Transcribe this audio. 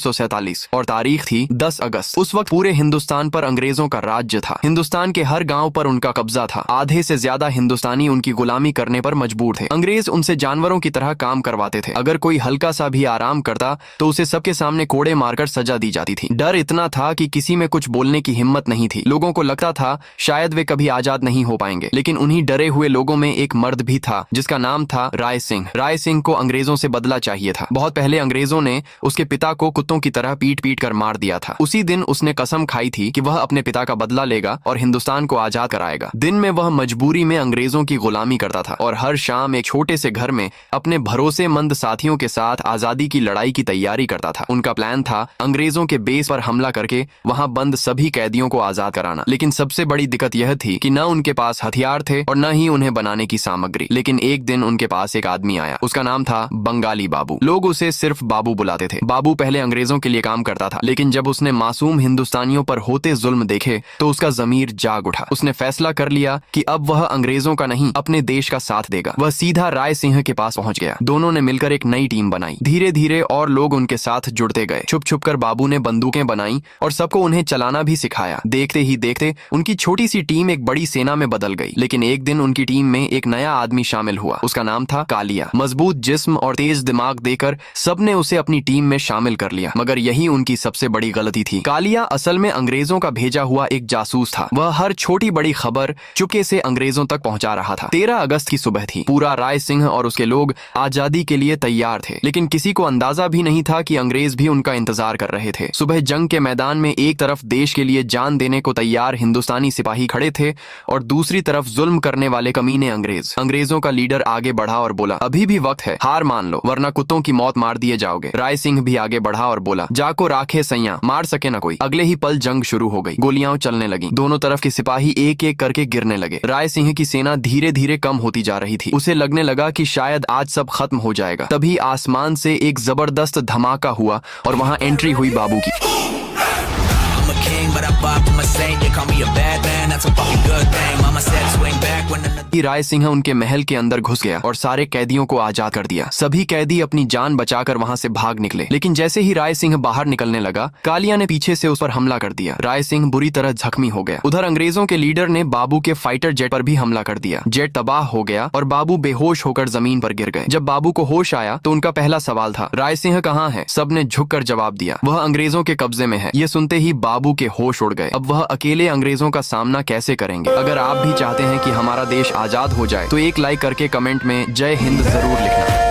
1947 और तारीख थी 10 अगस्त। उस वक्त पूरे हिंदुस्तान पर अंग्रेजों का राज्य था। हिंदुस्तान के हर गांव पर उनका कब्जा था। आधे से ज्यादा हिंदुस्तानी उनकी गुलामी करने पर मजबूर थे। अंग्रेज उनसे जानवरों की तरह काम करवाते थे। अगर कोई हल्का सा भी आराम करता तो उसे सबके सामने कोड़े मारकर सजा दी जाती थी। डर इतना था कि किसी में कुछ बोलने की हिम्मत नहीं थी। लोगों को लगता था शायद वे कभी आजाद नहीं हो पाएंगे। लेकिन उन्हीं डरे हुए लोगों में एक मर्द भी था जिसका नाम था राय सिंह। राय सिंह को अंग्रेजों से बदला चाहिए था। बहुत पहले अंग्रेजों ने उसके पिता को कुत्तों की तरह पीट पीट कर मार दिया था। उसी दिन उसने कसम खाई थी कि वह अपने पिता का बदला लेगा और हिंदुस्तान को आजाद कराएगा। दिन में वह मजबूरी में अंग्रेजों की गुलामी करता था और हर शाम एक छोटे से घर में अपने भरोसेमंद साथियों के साथ आजादी की लड़ाई की तैयारी करता था। उनका प्लान था अंग्रेजों के बेस पर हमला करके वहां बंद सभी कैदियों को आजाद कराना। लेकिन सबसे बड़ी दिक्कत यह थी कि न उनके पास हथियार थे और न ही उन्हें बनाने की सामग्री। लेकिन एक दिन उनके पास एक आदमी आया। उसका नाम था बंगाली बाबू। लोग उसे सिर्फ बाबू बुलाते थे। बाबू पहले अंग्रेजों के लिए काम करता था, लेकिन जब उसने मासूम हिंदुस्तानियों पर होते जुल्म देखे तो उसका जमीर जाग उठा। उसने फैसला कर लिया कि अब वह अंग्रेजों का नहीं अपने देश का साथ देगा। वह सीधा राय सिंह के पास पहुंच गया। दोनों ने मिलकर एक नई टीम बनाई। धीरे धीरे और लोग उनके साथ जुड़ते गए। छुप छुप कर बाबू ने बंदूकें बनाई और सबको उन्हें चलाना भी सिखाया। देखते ही देखते उनकी छोटी सी टीम एक बड़ी सेना में बदल गई। लेकिन एक दिन उनकी टीम में एक नया आदमी शामिल हुआ। उसका नाम था कालिया। मजबूत जिस्म और तेज दिमाग देकर सबने उसे अपनी टीम में शामिल कर लिया। मगर यही उनकी सबसे बड़ी गलती थी। कालिया असल में अंग्रेजों का भेजा हुआ एक जासूस था। वह हर छोटी बड़ी खबर चुपके से अंग्रेजों तक पहुंचा रहा था। 13 अगस्त की सुबह थी। पूरा राय सिंह और उसके लोग आजादी के लिए तैयार थे। लेकिन किसी को अंदाजा भी नहीं था कि अंग्रेज भी उनका इंतजार कर रहे थे। सुबह जंग के मैदान में एक तरफ देश के लिए जान देने को तैयार हिंदुस्तानी सिपाही खड़े थे और दूसरी तरफ जुल्म करने वाले कमीने अंग्रेज। अंग्रेजों का लीडर आगे बढ़ा और बोला, अभी भी वक्त है, हार मान लो वरना कुत्तों की मौत मार दिए जाओगे। राय सिंह भी आगे बढ़ा और बोला, जाको राखे सैया, मार सके ना कोई। अगले ही पल जंग शुरू हो गई। गोलियां चलने लगी। दोनों तरफ के सिपाही एक एक करके गिरने लगे। राय सिंह की सेना धीरे धीरे कम होती जा रही थी। उसे लगने लगा कि शायद आज सब खत्म हो जाएगा। तभी आसमान से एक जबरदस्त धमाका हुआ और वहां एंट्री हुई बाबू की। राय सिंह उनके महल के अंदर घुस गया और सारे कैदियों को आजाद कर दिया। सभी कैदी अपनी जान बचाकर वहां से भाग निकले। लेकिन जैसे ही राय सिंह बाहर निकलने लगा, कालिया ने पीछे से उस पर हमला कर दिया। राय सिंह बुरी तरह जख्मी हो गया। उधर अंग्रेजों के लीडर ने बाबू के फाइटर जेट पर भी हमला कर दिया। जेट तबाह हो गया और बाबू बेहोश होकर जमीन पर गिर गए। जब बाबू को होश आया तो उनका पहला सवाल था, राय सिंह कहाँ है? सबने झुककर जवाब दिया, वह अंग्रेजों के कब्जे में है। ये सुनते ही बाबू के होश उड़ गए। अब वह अकेले अंग्रेजों का सामना कैसे करेंगे? अगर आप भी चाहते हैं कि हमारा देश आजाद हो जाए तो एक लाइक करके कमेंट में जय हिंद जरूर लिखना।